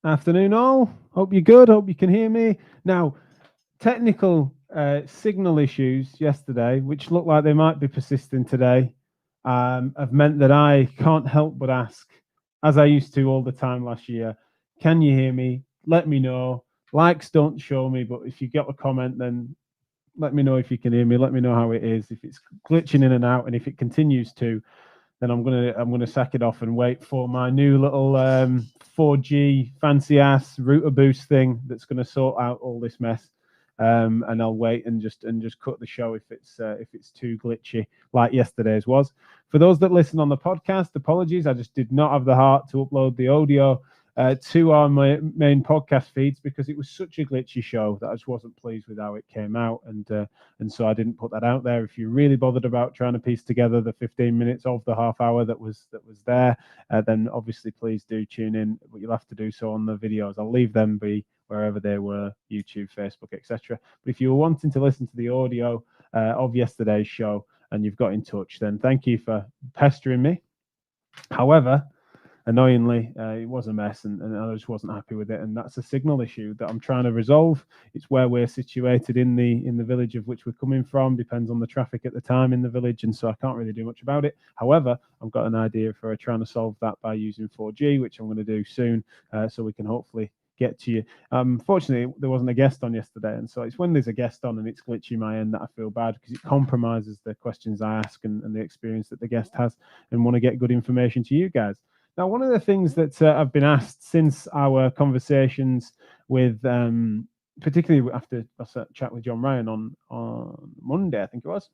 Afternoon, all. Hope you're good. Hope you can hear me. Now, technical signal issues yesterday, which look like they might be persisting today, have meant that I can't help but ask, as I used to all the time last year, can you hear me? Let me know. Likes don't show me, but if you get a comment, then let me know if you can hear me. Let me know how it is. If it's glitching in and out, and if it continues to, then I'm gonna sack it off and wait for my new little 4G fancy ass router boost thing that's gonna sort out all this mess. And I'll wait and just cut the show if it's too glitchy like yesterday's was. For those that listen on the podcast, apologies. I just did not have the heart to upload the audio to our main podcast feeds because it was such a glitchy show that I just wasn't pleased with how it came out, and so I didn't put that out there. If you're really bothered about trying to piece together the 15 minutes of the half hour that was there, then obviously please do tune in. But you'll have to do so on the videos. I'll leave them be wherever they were, YouTube, Facebook, etc. But if you were wanting to listen to the audio of yesterday's show and you've got in touch, then thank you for pestering me. However, annoyingly, it was a mess, and I just wasn't happy with it. And that's a signal issue that I'm trying to resolve. It's where we're situated in the village of which we're coming from. Depends on the traffic at the time in the village, and so I can't really do much about it. However, I've got an idea for trying to solve that by using 4G, which I'm going to do soon, so we can hopefully get to you. Fortunately, there wasn't a guest on yesterday, and so it's when there's a guest on and it's glitchy my end that I feel bad because it compromises the questions I ask and the experience that the guest has, and want to get good information to you guys. Now, one of the things that I've been asked since our conversations with, particularly after a chat with John Ryan on Monday, I think it was,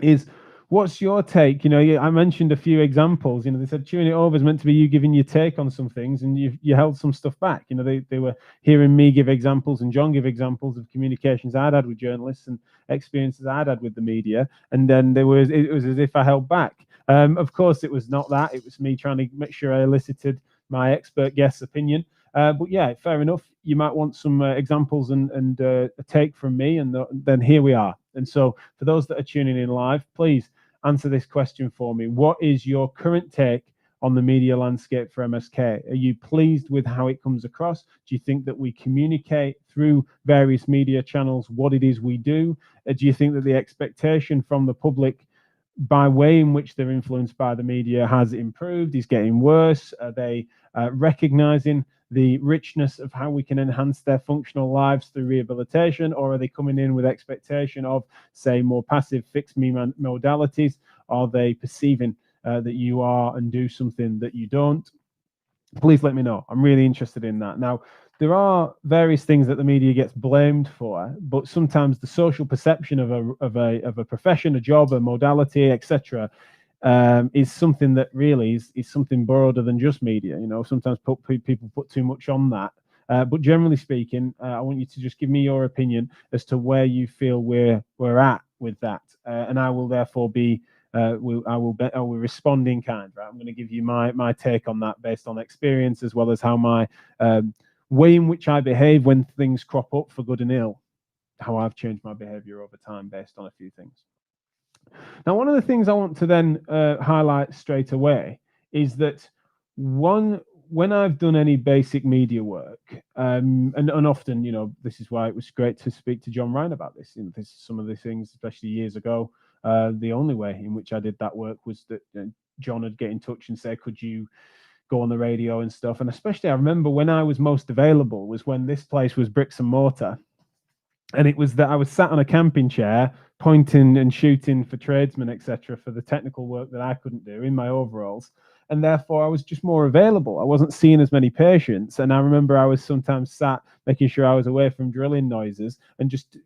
is what's your take? I mentioned a few examples. They said chewing it over is meant to be you giving your take on some things, and you held some stuff back. They were hearing me give examples and John give examples of communications I'd had with journalists and experiences I'd had with the media, and then it was as if I held back. Of course, it was not that. It was me trying to make sure I elicited my expert guest's opinion. But yeah, fair enough. You might want some examples and a take from me, and then here we are. And so for those that are tuning in live, please answer this question for me. What is your current take on the media landscape for MSK? Are you pleased with how it comes across? Do you think that we communicate through various media channels what it is we do? Do you think that the expectation from the public by way in which they're influenced by the media has improved, is getting worse? Are they recognizing the richness of how we can enhance their functional lives through rehabilitation, or are they coming in with expectation of, say, more passive fixed me modalities? Are they perceiving that you are and do something that you don't? Please let me know. I'm really interested in that. Now, there are various things that the media gets blamed for, but sometimes the social perception of a profession, a job, a modality, etc., is something that really is something broader than just media. Sometimes people put too much on that. But generally speaking, I want you to just give me your opinion as to where you feel we're at with that, and I will therefore be. I will respond in kind. Right, I'm going to give you my take on that based on experience, as well as how my way in which I behave when things crop up for good and ill, how I've changed my behavior over time based on a few things. Now, one of the things I want to then highlight straight away is that when I've done any basic media work, and often, this is why it was great to speak to John Ryan about this. Some of the things, especially years ago, the only way in which I did that work was that John would get in touch and say, could you go on the radio and stuff? And especially I remember when I was most available was when this place was bricks and mortar. And it was that I was sat on a camping chair, pointing and shooting for tradesmen, etc., for the technical work that I couldn't do in my overalls. And therefore, I was just more available. I wasn't seeing as many patients. And I remember I was sometimes sat making sure I was away from drilling noises and just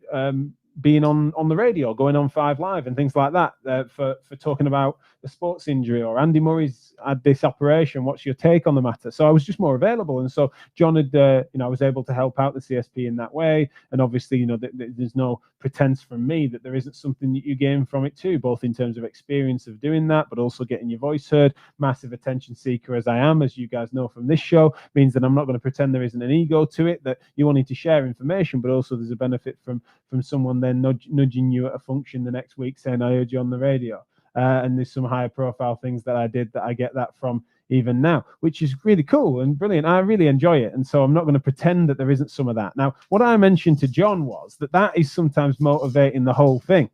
being on the radio, going on 5 Live and things like that for talking about a sports injury, or Andy Murray's had this operation. What's your take on the matter? So I was just more available, and so John had, I was able to help out the CSP in that way. And obviously, there's no pretense from me that there isn't something that you gain from it too, both in terms of experience of doing that, but also getting your voice heard. Massive attention seeker as I am, as you guys know from this show, means that I'm not going to pretend there isn't an ego to it, that you wanting to share information, but also there's a benefit from someone then nudging you at a function the next week saying, I heard you on the radio. And there's some higher profile things that I did that I get that from, even now, which is really cool and brilliant. I really enjoy it. And so I'm not going to pretend that there isn't some of that. Now, what I mentioned to John was that is sometimes motivating the whole thing.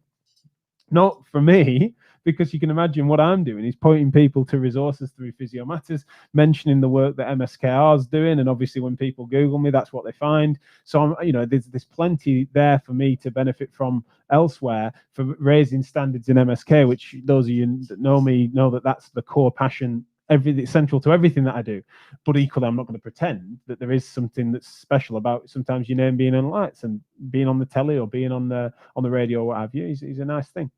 Not for me, because you can imagine what I'm doing is pointing people to resources through Physio Matters, mentioning the work that MSKR is doing, and obviously when people Google me, that's what they find. So there's plenty there for me to benefit from elsewhere for raising standards in MSK, which those of you that know me know that that's the core passion. Everything central to everything that I do, but equally, I'm not going to pretend that there is something that's special about sometimes your name being in lights and being on the telly or being on the radio or what have you. Is a nice thing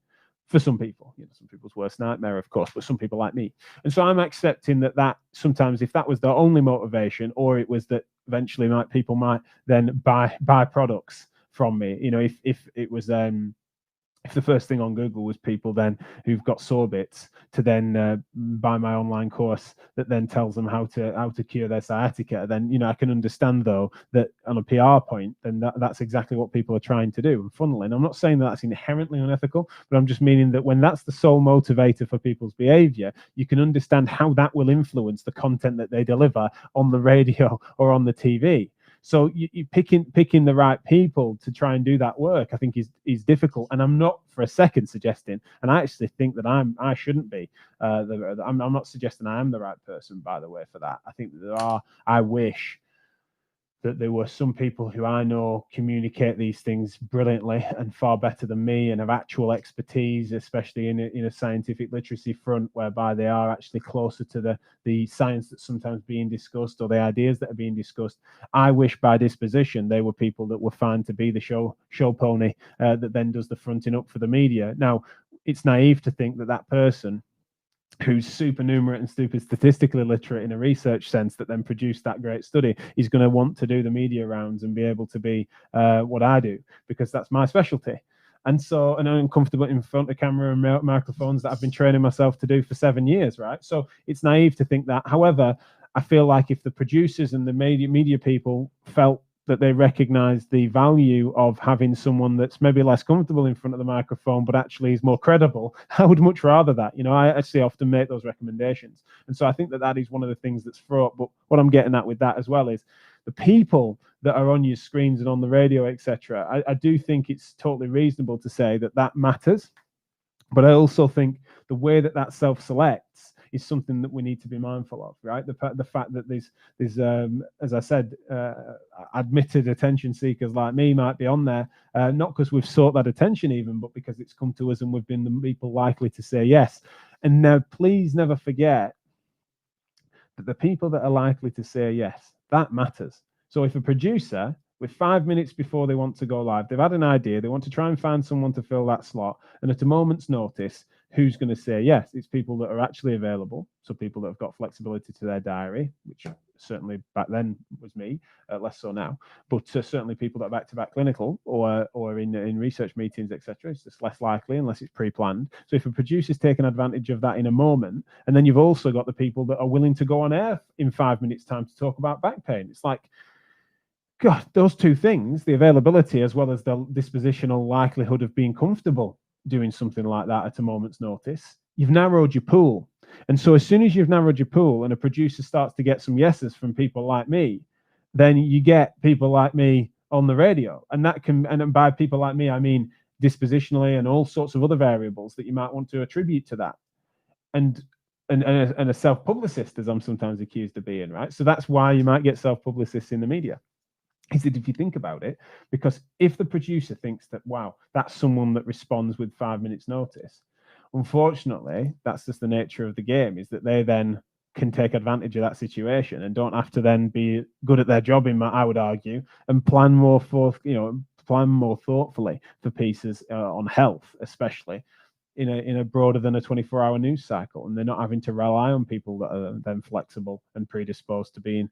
for some people. Some people's worst nightmare, of course, but some people like me. And so I'm accepting that sometimes if that was the only motivation, or it was that eventually people might then buy products from me. If it was if the first thing on Google was people then who've got sore bits to then buy my online course that then tells them how to cure their sciatica, then I can understand though that on a PR point, then that's exactly what people are trying to do. And funnily, and I'm not saying that that's inherently unethical, but I'm just meaning that when that's the sole motivator for people's behavior, you can understand how that will influence the content that they deliver on the radio or on the TV. So you picking the right people to try and do that work, I think is difficult. And I'm not for a second suggesting, and I actually think that I shouldn't be. I'm not suggesting I am the right person, by the way, for that. I think that I wish that there were some people who I know communicate these things brilliantly and far better than me and have actual expertise, especially in a scientific literacy front, whereby they are actually closer to the science that's sometimes being discussed or the ideas that are being discussed. I wish by disposition they were people that were fine to be the show pony that then does the fronting up for the media. Now, it's naive to think that person who's supernumerate and super statistically literate in a research sense that then produced that great study is going to want to do the media rounds and be able to be what I do, because that's my specialty. And so, and I'm comfortable in front of camera and microphones that I've been training myself to do for 7 years, right? So it's naive to think that. However, I feel like if the producers and the media people felt that they recognize the value of having someone that's maybe less comfortable in front of the microphone, but actually is more credible, I would much rather that. I actually often make those recommendations. And so I think that is one of the things that's fraught. But what I'm getting at with that as well is the people that are on your screens and on the radio, etc. I do think it's totally reasonable to say that matters. But I also think the way that self-selects is something that we need to be mindful of, right? The fact that there's as I said, admitted attention seekers like me might be on there, not because we've sought that attention even, but because it's come to us and we've been the people likely to say yes. And now, please never forget that the people that are likely to say yes, that matters. So if a producer, with 5 minutes before they want to go live, they've had an idea, they want to try and find someone to fill that slot, and at a moment's notice, who's going to say yes? It's people that are actually available, so people that have got flexibility to their diary, which certainly back then was me, less so now, but certainly people that are back-to-back clinical or in research meetings, etc. It's just less likely unless it's pre-planned. So if a producer's taking advantage of that in a moment, and then you've also got the people that are willing to go on air in 5 minutes' time to talk about back pain. It's like, God, those two things, the availability as well as the dispositional likelihood of being comfortable doing something like that at a moment's notice, you've narrowed your pool. And so as soon as you've narrowed your pool and a producer starts to get some yeses from people like me, then you get people like me on the radio. And that can, and by people like me, I mean dispositionally and all sorts of other variables that you might want to attribute to that. And a self-publicist, as I'm sometimes accused of being, right? So that's why you might get self-publicists in the media. Is that if you think about it, because if the producer thinks that, wow, that's someone that responds with 5 minutes notice, unfortunately, that's just the nature of the game, is that they then can take advantage of that situation and don't have to then be good at their job, I would argue, and plan more thoughtfully for pieces on health, especially in a broader than a 24-hour news cycle, and they're not having to rely on people that are then flexible and predisposed to being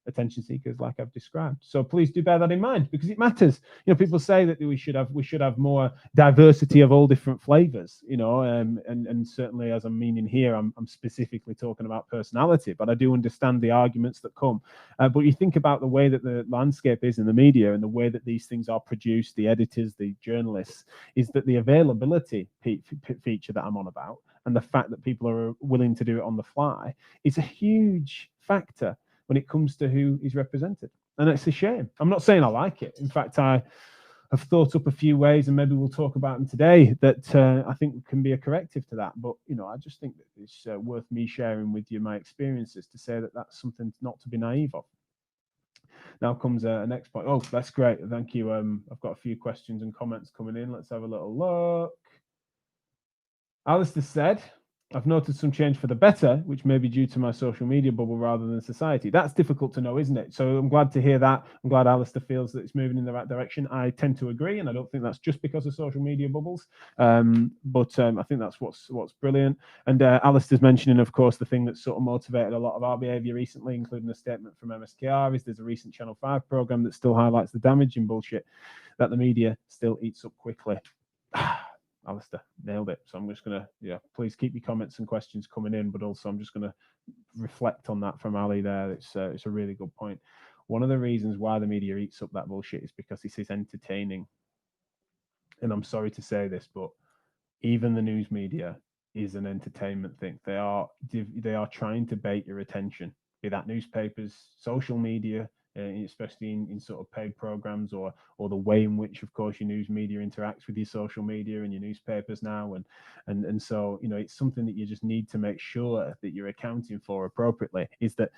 attention seekers like I've described. So please do bear that in mind, because it matters. You know, people say that we should have more diversity of all different flavors, you know, and certainly, as I'm meaning here, I'm specifically talking about personality, but I do understand the arguments that come. But you think about the way that the landscape is in the media and the way that these things are produced, the editors, the journalists, is that the availability feature that I'm on about, and the fact that people are willing to do it on the fly, is a huge factor when it comes to who is represented. And it's a shame. I'm not saying I like it. In fact, I have thought up a few ways, and maybe we'll talk about them today, that I think can be a corrective to that. But, you know, I just think that it's worth me sharing with you my experiences to say that that's something not to be naive of. Now comes a next point. Oh, that's great. Thank you. I've got a few questions and comments coming in. Let's have a little look. Alistair said, I've noticed some change for the better, which may be due to my social media bubble rather than society. That's difficult to know, isn't it? So I'm glad to hear that. I'm glad Alistair feels that it's moving in the right direction. I tend to agree, and I don't think that's just because of social media bubbles. But I think that's what's brilliant. And Alistair's mentioning, of course, the thing that sort of motivated a lot of our behavior recently, including a statement from MSK, is there's a recent Channel 5 program that still highlights the damaging bullshit that the media still eats up quickly. Alistair, nailed it. So I'm just going to, please keep your comments and questions coming in, but also I'm just going to reflect on that from Ali there. It's a really good point. One of the reasons why the media eats up that bullshit is because this is entertaining. And I'm sorry to say this, but even the news media is an entertainment thing. They are trying to bait your attention, be that newspapers, social media, especially in sort of paid programs, or the way in which, of course, your news media interacts with your social media and your newspapers now, and so, you know, it's something that you just need to make sure that you're accounting for appropriately. Is that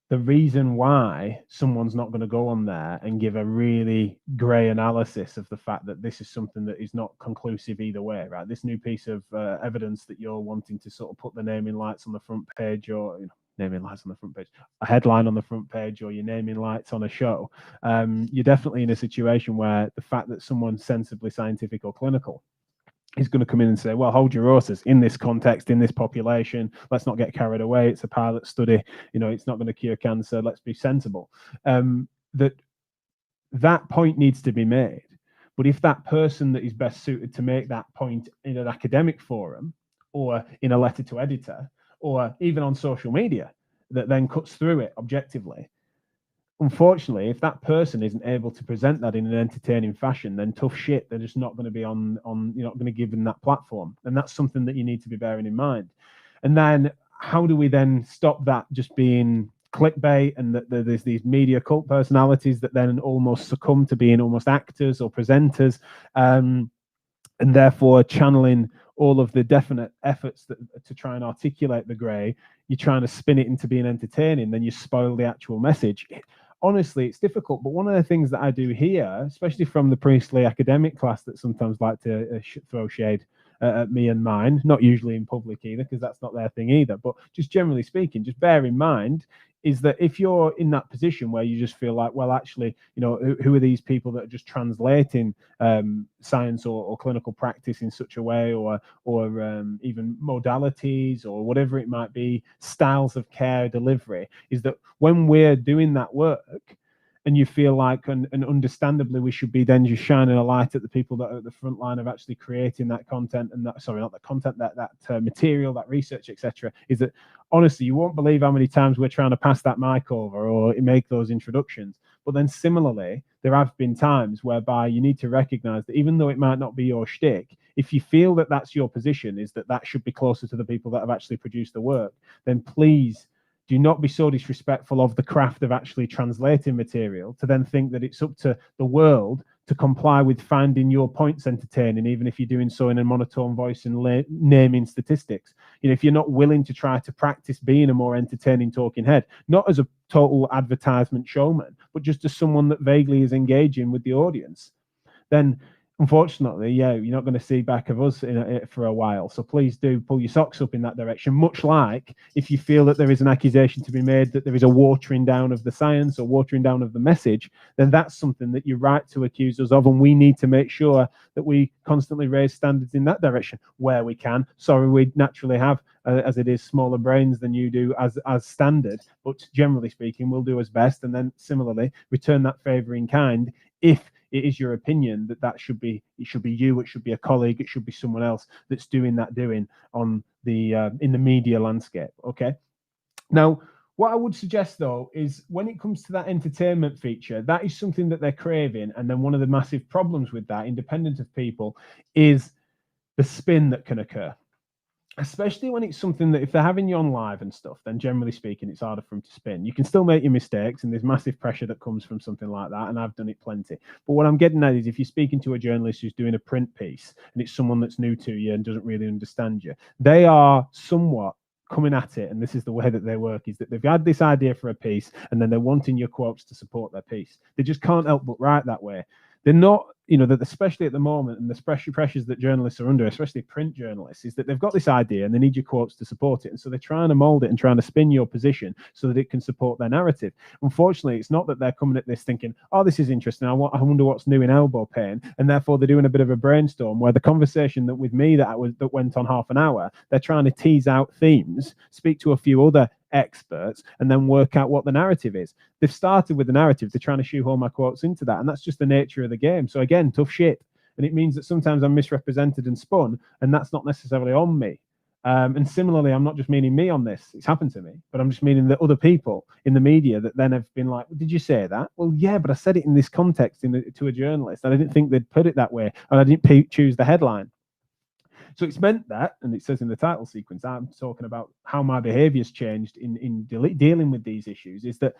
the reason why someone's not going to go on there and give a really grey analysis of the fact that this is something that is not conclusive either way, right? This new piece of evidence that you're wanting to sort of put the naming lights on the front page, or, you know, naming lights on the front page, a headline on the front page, or your naming lights on a show, you're definitely in a situation where the fact that someone's sensibly scientific or clinical is going to come in and say, well, hold your horses in this context, in this population. Let's not get carried away. It's a pilot study. You know, it's not going to cure cancer. Let's be sensible. That point needs to be made. But if that person that is best suited to make that point in an academic forum, or in a letter to editor, or even on social media, that then cuts through it objectively, unfortunately, if that person isn't able to present that in an entertaining fashion, then tough shit, they're just not going to be on you're not going to give them that platform. And that's something that you need to be bearing in mind. And then how do we then stop that just being clickbait, and that there's these media cult personalities that then almost succumb to being almost actors or presenters, and therefore channeling all of the definite efforts to try and articulate the grey, you're trying to spin it into being entertaining, then you spoil the actual message. Honestly, it's difficult. But one of the things that I do here, especially from the priestly academic class that sometimes like to throw shade at me and mine, not usually in public either, because that's not their thing either, but just generally speaking, just bear in mind, is that if you're in that position where you just feel like, well, actually, you know, who are these people that are just translating science or clinical practice in such a way, or even modalities or whatever it might be, styles of care delivery, is that when we're doing that work, and you feel like, and understandably, we should be then just shining a light at the people that are at the front line of actually creating that content, and that, sorry, not the content, that material, that research, etc. Is that, honestly, you won't believe how many times we're trying to pass that mic over or make those introductions. But then similarly, there have been times whereby you need to recognize that even though it might not be your shtick, if you feel that that's your position, is that should be closer to the people that have actually produced the work, then please do not be so disrespectful of the craft of actually translating material to then think that it's up to the world to comply with finding your points entertaining, even if you're doing so in a monotone voice and naming statistics. You know, if you're not willing to try to practice being a more entertaining talking head, not as a total advertisement showman, but just as someone that vaguely is engaging with the audience, then unfortunately, yeah, you're not going to see back of us for a while. So please do pull your socks up in that direction. Much like if you feel that there is an accusation to be made that there is a watering down of the science or watering down of the message, then that's something that you're right to accuse us of, and we need to make sure that we constantly raise standards in that direction where we can. Sorry, we naturally have, as it is, smaller brains than you do as standard, but generally speaking, we'll do as best, and then similarly return that favour in kind if it is your opinion that should be, it should be you, it should be a colleague, it should be someone else that's doing on the in the media landscape. Okay. Now, what I would suggest though is when it comes to that entertainment feature, that is something that they're craving, and then one of the massive problems with that, independent of people, is the spin that can occur. Especially when it's something that if they're having you on live and stuff, then generally speaking, it's harder for them to spin. You can still make your mistakes, and there's massive pressure that comes from something like that, and I've done it plenty. But what I'm getting at is if you're speaking to a journalist who's doing a print piece, and it's someone that's new to you and doesn't really understand you, they are somewhat coming at it, and this is the way that they work, is that they've had this idea for a piece, and then they're wanting your quotes to support their piece. They just can't help but write that way. They're not, that especially at the moment, and the pressures that journalists are under, especially print journalists, is that they've got this idea and they need your quotes to support it. And so they're trying to mold it and trying to spin your position so that it can support their narrative. Unfortunately, it's not that they're coming at this thinking, oh, this is interesting, I wonder what's new in elbow pain. And therefore they're doing a bit of a brainstorm where the conversation that with me that went on half an hour, they're trying to tease out themes, speak to a few other experts, and then work out what the narrative is. They've started with the narrative, they're trying to shoehorn my quotes into that, and that's just the nature of the game. So again, tough shit. And it means that sometimes I'm misrepresented and spun, and that's not necessarily on me. And similarly, I'm not just meaning me on this, it's happened to me, but I'm just meaning that other people in the media that then have been like, well, did you say that? Well, yeah, but I said it in this context to a journalist, and I didn't think they'd put it that way, and I didn't choose the headline. So it's meant that, and it says in the title sequence, I'm talking about how my behavior's changed in dealing with these issues, is that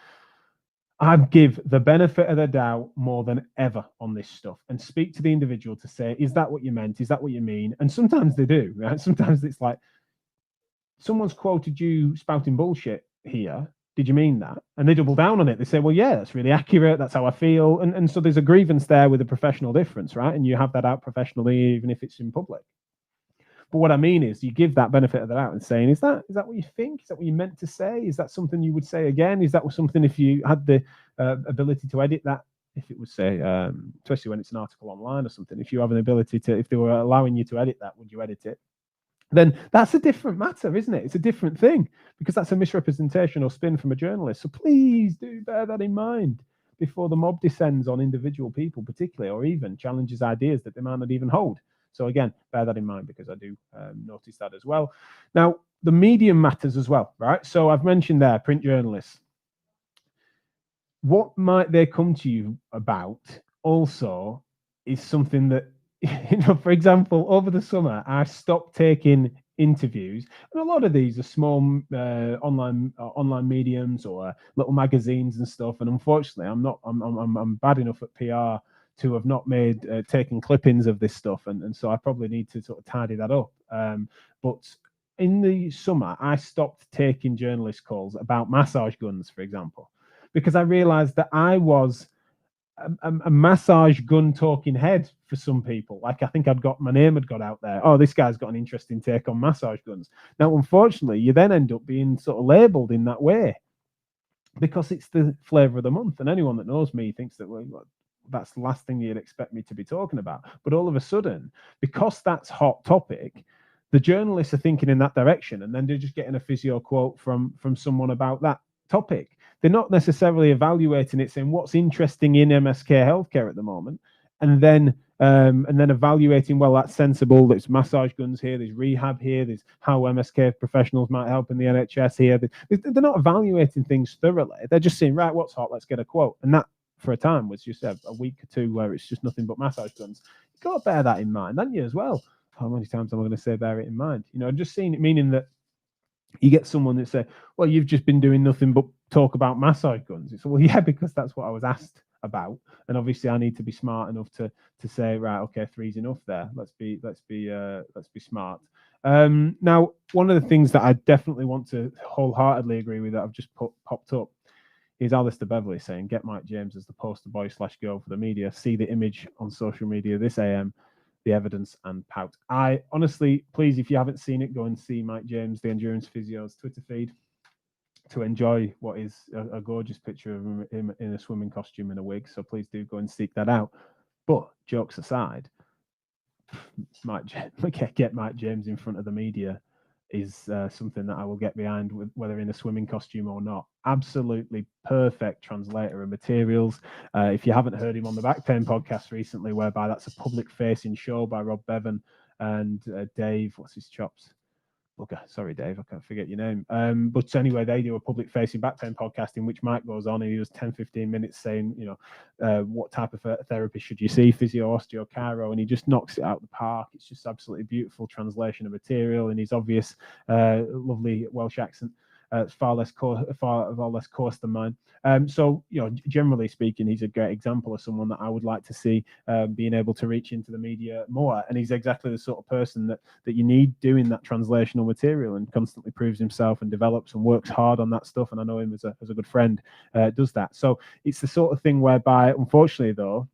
I give the benefit of the doubt more than ever on this stuff and speak to the individual to say, is that what you meant? Is that what you mean? And sometimes they do, right? Sometimes it's like, someone's quoted you spouting bullshit here. Did you mean that? And they double down on it. They say, well, yeah, that's really accurate. That's how I feel. And so there's a grievance there with a professional difference, right? And you have that out professionally, even if it's in public. But what I mean is you give that benefit of the doubt and saying, is that what you think? Is that what you meant to say? Is that something you would say again? Is that something, if you had the ability to edit that, if it was, say, especially when it's an article online or something, if you have an ability to, if they were allowing you to edit that, would you edit it? Then that's a different matter, isn't it? It's a different thing, because that's a misrepresentation or spin from a journalist. So please do bear that in mind before the mob descends on individual people particularly, or even challenges ideas that they might not even hold. So again, bear that in mind, because I do notice that as well. Now, the medium matters as well, right? So I've mentioned there, print journalists. What might they come to you about also is something that, for example, over the summer, I stopped taking interviews, and a lot of these are small online mediums or little magazines and stuff. And unfortunately, I'm bad enough at PR to have not made taking clippings of this stuff, and so I probably need to sort of tidy that up. But in the summer, I stopped taking journalist calls about massage guns, for example, because I realized that I was a massage gun talking head for some people. Like, I think my name had got out there. Oh, this guy's got an interesting take on massage guns. Now, unfortunately, you then end up being sort of labeled in that way because it's the flavor of the month. And anyone that knows me thinks that, well, that's the last thing you'd expect me to be talking about. But all of a sudden, because that's hot topic, the journalists are thinking in that direction, and then they're just getting a physio quote from someone about that topic. They're not necessarily evaluating it, saying what's interesting in MSK healthcare at the moment, and then evaluating, well, that's sensible. There's massage guns here, there's rehab here, there's how MSK professionals might help in the NHS here. They're not evaluating things thoroughly. They're just saying, right, what's hot? Let's get a quote. And that, for a time, was just a week or two where it's just nothing but massage guns. You've got to bear that in mind, haven't you, as well? How many times am I going to say bear it in mind? Just seeing it, meaning that you get someone that say, well, you've just been doing nothing but talk about massage guns. It's, well, yeah, because that's what I was asked about. And obviously I need to be smart enough to say, right, okay, 3's enough there. Let's be smart. Now, one of the things that I definitely want to wholeheartedly agree with that I've just popped up Here's Alistair Beverley saying, get Mike James as the poster boy / girl for the media. See the image on social media this AM, the evidence and pout. I honestly, please, if you haven't seen it, go and see Mike James, the Endurance Physio's Twitter feed to enjoy what is a gorgeous picture of him in a swimming costume and a wig. So please do go and seek that out. But jokes aside, get Mike James in front of the media is something that I will get behind, with whether in a swimming costume or not. Absolutely perfect translator of materials. If you haven't heard him on the Back Pain podcast recently, whereby that's a public facing show by Rob Bevan and Dave, what's his chops? Okay, sorry, Dave, I can't forget your name. But anyway, they do a public facing back pain podcast in which Mike goes on and he does 10-15 minutes saying, what type of therapy should you see, physio, osteo, chiro, and he just knocks it out of the park. It's just absolutely beautiful translation of material, and his obvious, lovely Welsh accent. Far less coarse than mine. So, generally speaking, he's a great example of someone that I would like to see being able to reach into the media more. And he's exactly the sort of person that you need doing that translational material, and constantly proves himself and develops and works hard on that stuff. And I know him as a good friend does that. So it's the sort of thing whereby, unfortunately, though,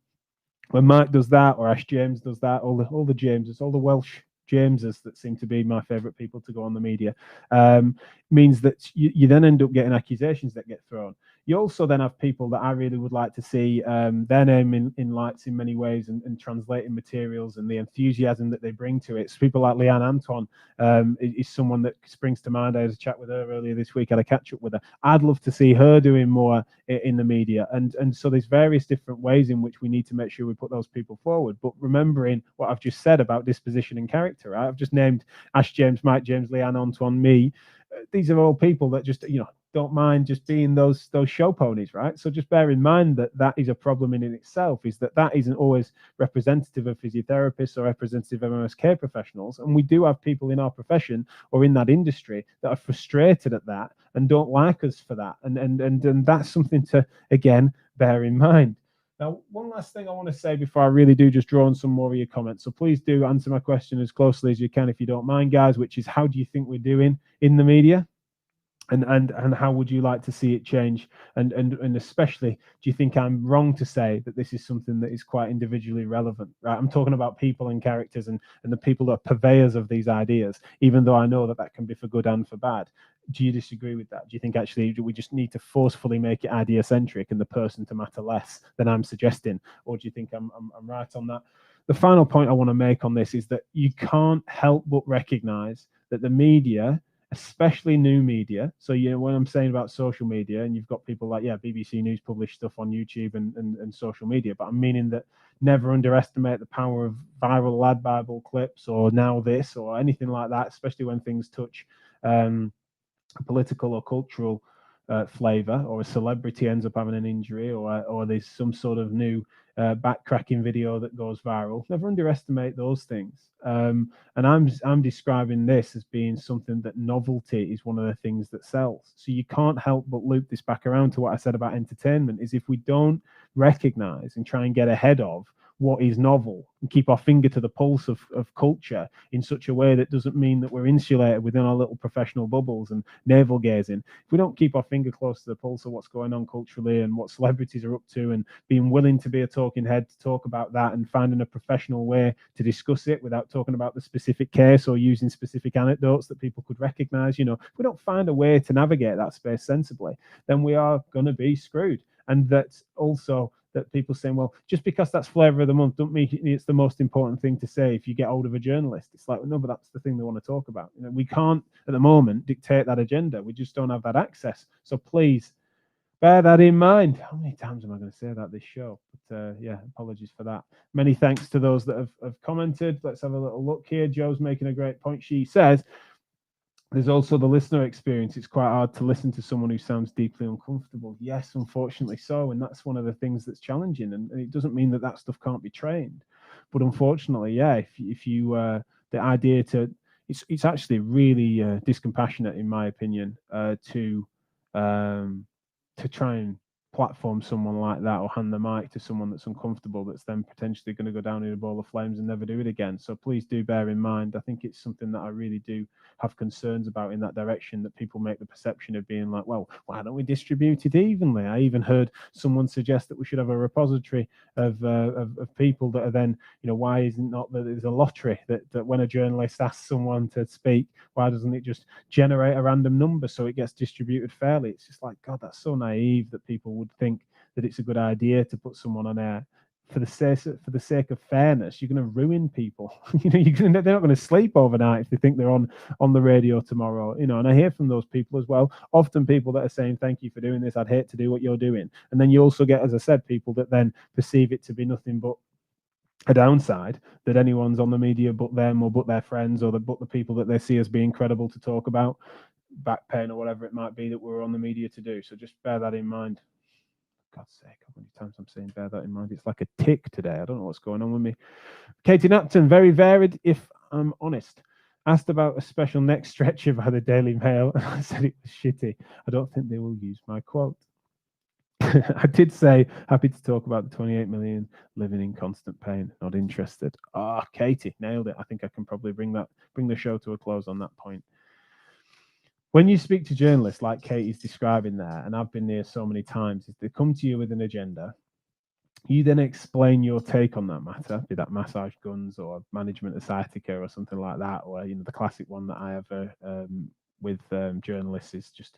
when Mike does that, or Ash James does that, all the Jameses, all the Welsh Jameses that seem to be my favorite people to go on the media, means that you then end up getting accusations that get thrown. You also then have people that I really would like to see their name in lights in many ways, and translating materials and the enthusiasm that they bring to it. So people like Leanne Antoine is someone that springs to mind. I had a chat with her earlier this week, had a catch up with her. I'd love to see her doing more in the media. And so there's various different ways in which we need to make sure we put those people forward. But remembering what I've just said about disposition and character, right? I've just named Ash James, Mike James, Leanne Antoine, me. These are all people that just, don't mind just being those show ponies, right? So just bear in mind that is a problem in itself, is that isn't always representative of physiotherapists or representative of MSK professionals. And we do have people in our profession or in that industry that are frustrated at that and don't like us for that. And that's something to, again, bear in mind. Now, one last thing I want to say before I really do just draw on some more of your comments. So please do answer my question as closely as you can, if you don't mind, guys, which is, how do you think we're doing in the media? And how would you like to see it change? And especially, do you think I'm wrong to say that this is something that is quite individually relevant? Right? I'm talking about people and characters and the people that are purveyors of these ideas, even though I know that can be for good and for bad. Do you disagree with that? Do you think actually we just need to forcefully make it idea-centric and the person to matter less than I'm suggesting? Or do you think I'm right on that? The final point I want to make on this is that you can't help but recognize that the media, especially new media. So, when I'm saying about social media, and you've got people like, BBC News publish stuff on YouTube and social media, but I'm meaning that never underestimate the power of viral lad Bible clips or now this or anything like that, especially when things touch political or cultural flavor, or a celebrity ends up having an injury, or there's some sort of new backcracking video that goes viral. Never underestimate those things. And I'm describing this as being something that novelty is one of the things that sells. So you can't help but loop this back around to what I said about entertainment, is if we don't recognize and try and get ahead of what is novel and keep our finger to the pulse of culture in such a way that doesn't mean that we're insulated within our little professional bubbles and navel gazing. If we don't keep our finger close to the pulse of what's going on culturally and what celebrities are up to, and being willing to be a talking head to talk about that and finding a professional way to discuss it without talking about the specific case or using specific anecdotes that people could recognize, if we don't find a way to navigate that space sensibly, then we are going to be screwed. And that's also that people saying, well, just because that's flavor of the month don't mean it's the most important thing to say if you get hold of a journalist. It's like, no, but that's the thing they want to talk about. We can't at the moment dictate that agenda. We just don't have that access. So please bear that in mind. How many times am I going to say that this show? But apologies for that. Many thanks to those that have commented. Let's have a little look here. Joe's making a great point. She says, there's also the listener experience. It's quite hard to listen to someone who sounds deeply uncomfortable. Yes, unfortunately so. And that's one of the things that's challenging. And it doesn't mean that stuff can't be trained. But unfortunately, if you, the idea it's actually really discompassionate, in my opinion, to try and platform someone like that or hand the mic to someone that's uncomfortable, that's then potentially going to go down in a ball of flames and never do it again. So please do bear in mind, I think it's something that I really do have concerns about in that direction, that people make the perception of being like, well, why don't we distribute it evenly? I even heard someone suggest that we should have a repository of people that are then, why isn't not that there's a lottery that when a journalist asks someone to speak, why doesn't it just generate a random number so it gets distributed fairly? It's just like, God, that's so naive that people would think that it's a good idea to put someone on air for the sake of fairness. You're going to ruin people. They're not going to sleep overnight if they think they're on the radio tomorrow. And I hear from those people as well. Often people that are saying, "Thank you for doing this. I'd hate to do what you're doing." And then you also get, as I said, people that then perceive it to be nothing but a downside, that anyone's on the media but them, or but their friends, or but the people that they see as being credible to talk about back pain or whatever it might be that we're on the media to do. So just bear that in mind. God's sake, how many times I'm saying bear that in mind? It's like a tick today. I don't know what's going on with me. Katie Napton, very varied, if I'm honest. Asked about a special neck stretcher by the Daily Mail, and I said it was shitty. I don't think they will use my quote. I did say, happy to talk about the 28 million living in constant pain. Not interested. Katie, nailed it. I think I can probably bring the show to a close on that point. When you speak to journalists like Katie's describing there, and I've been there so many times, is they come to you with an agenda. You then explain your take on that matter, be that massage guns or management of sciatica or something like that, or the classic one that I have with journalists is just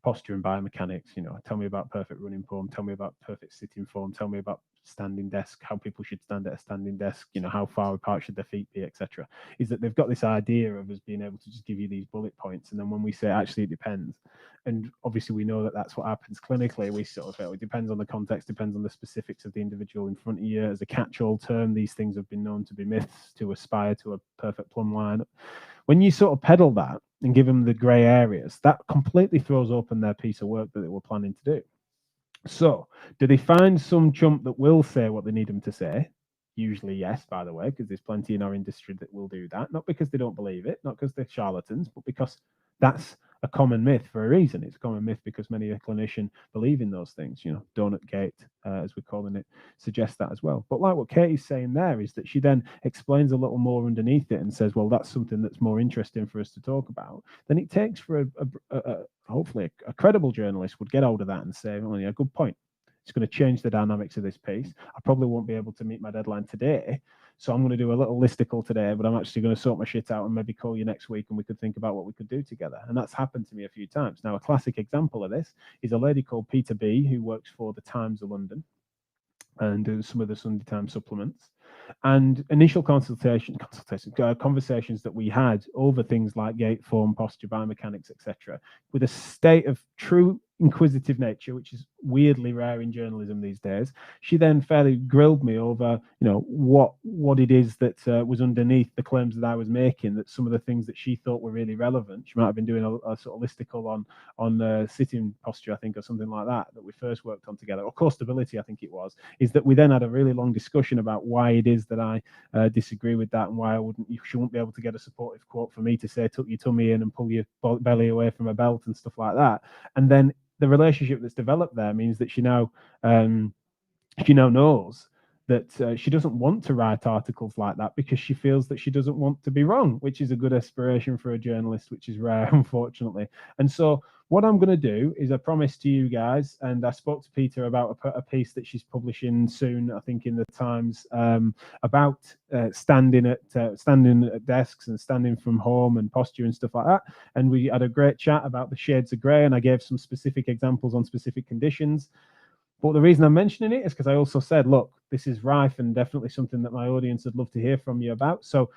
posture and biomechanics. Tell me about perfect running form, tell me about perfect sitting form, tell me about standing desk, how people should stand at a standing desk, how far apart should their feet be, etc. Is that they've got this idea of us being able to just give you these bullet points, and then when we say actually it depends, and obviously we know that that's what happens clinically, we sort of feel it depends on the context, depends on the specifics of the individual in front of you. As a catch-all term, these things have been known to be myths, to aspire to a perfect plumb line. When you sort of peddle that and give them the grey areas, that completely throws open their piece of work that they were planning to do. So, do they find some chump that will say what they need them to say? Usually, yes, by the way, because there's plenty in our industry that will do that. Not because they don't believe it, not because they're charlatans, but because that's a common myth for a reason. It's a common myth because many a clinician believe in those things. Donut gate, as we're calling it, suggests that as well. But like what Katie's saying there is that she then explains a little more underneath it and says, well, that's something that's more interesting for us to talk about. Then it takes for hopefully a credible journalist would get hold of that and say, well, yeah, good point. It's going to change the dynamics of this piece. I probably won't be able to meet my deadline today, so I'm going to do a little listicle today, but I'm actually going to sort my shit out and maybe call you next week and we could think about what we could do together. And that's happened to me a few times. Now, a classic example of this is a lady called Peter B, who works for the Times of London and does some of the Sunday Times supplements. And initial conversations that we had over things like gait form, posture, biomechanics, etc., with a state of true inquisitive nature, which is weirdly rare in journalism these days. She then fairly grilled me over, what it is that was underneath the claims that I was making, that some of the things that she thought were really relevant. She might have been doing a sort of listicle on sitting posture, I think, or something like that we first worked on together, or core stability, I think it was, is that we then had a really long discussion about why it is that I disagree with that, and why she wouldn't be able to get a supportive quote for me to say, tuck your tummy in and pull your belly away from a belt and stuff like that. And then the relationship that's developed there means that she now knows that she doesn't want to write articles like that because she feels that she doesn't want to be wrong, which is a good aspiration for a journalist, which is rare, unfortunately. And so what I'm going to do is I promised to you guys, and I spoke to Peter about a piece that she's publishing soon, I think in the Times, about standing at desks and standing from home and posture and stuff like that. And we had a great chat about the shades of grey, and I gave some specific examples on specific conditions. But the reason I'm mentioning it is because I also said, look, this is rife and definitely something that my audience would love to hear from you about. So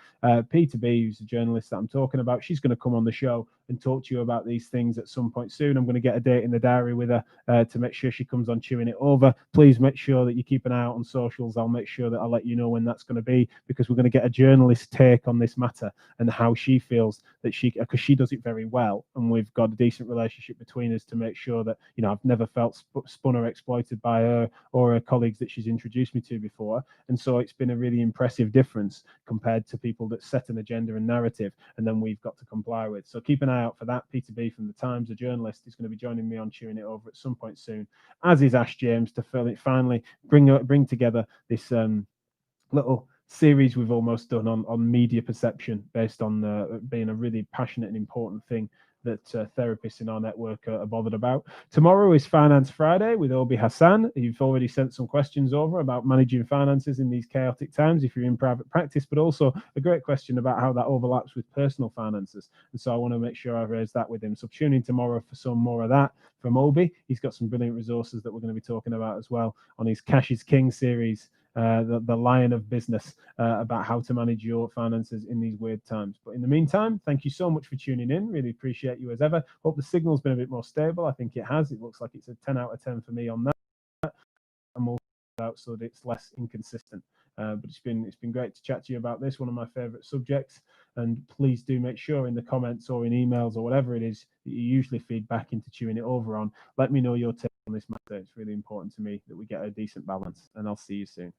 Peter B, who's a journalist that I'm talking about, she's going to come on the show and talk to you about these things at some point soon. I'm going to get a date in the diary with her to make sure she comes on chewing it over. Please make sure that you keep an eye out on socials. I'll make sure that I'll let you know when that's going to be, because we're going to get a journalist take on this matter and how she feels that because she does it very well, and we've got a decent relationship between us to make sure that, I've never felt spun or exploited by her or her colleagues that she's introduced me me to before. And so it's been a really impressive difference compared to people that set an agenda and narrative and then we've got to comply with. So keep an eye out for that. Peter B from the Times, a journalist, is going to be joining me on Chewing It Over at some point soon, as is Ash James, to finally bring together this little series we've almost done on media perception, based on being a really passionate and important thing that therapists in our network are bothered about. Tomorrow is Finance Friday with Obi Hassan. You've already sent some questions over about managing finances in these chaotic times if you're in private practice, but also a great question about how that overlaps with personal finances. And so I want to make sure I raise that with him. So tune in tomorrow for some more of that from Obi. He's got some brilliant resources that we're going to be talking about as well on his Cash is King series. The lion of business, about how to manage your finances in these weird times. But in the meantime, thank you so much for tuning in. Really appreciate you as ever. Hope the signal's been a bit more stable. I think it has. It looks like it's a 10 out of 10 for me on that. I'm all out so that it's less inconsistent. But it's been great to chat to you about this, one of my favorite subjects. And please do make sure in the comments or in emails or whatever it is that you usually feed back into Chewing It Over on, let me know your take on this matter. It's really important to me that we get a decent balance, and I'll see you soon.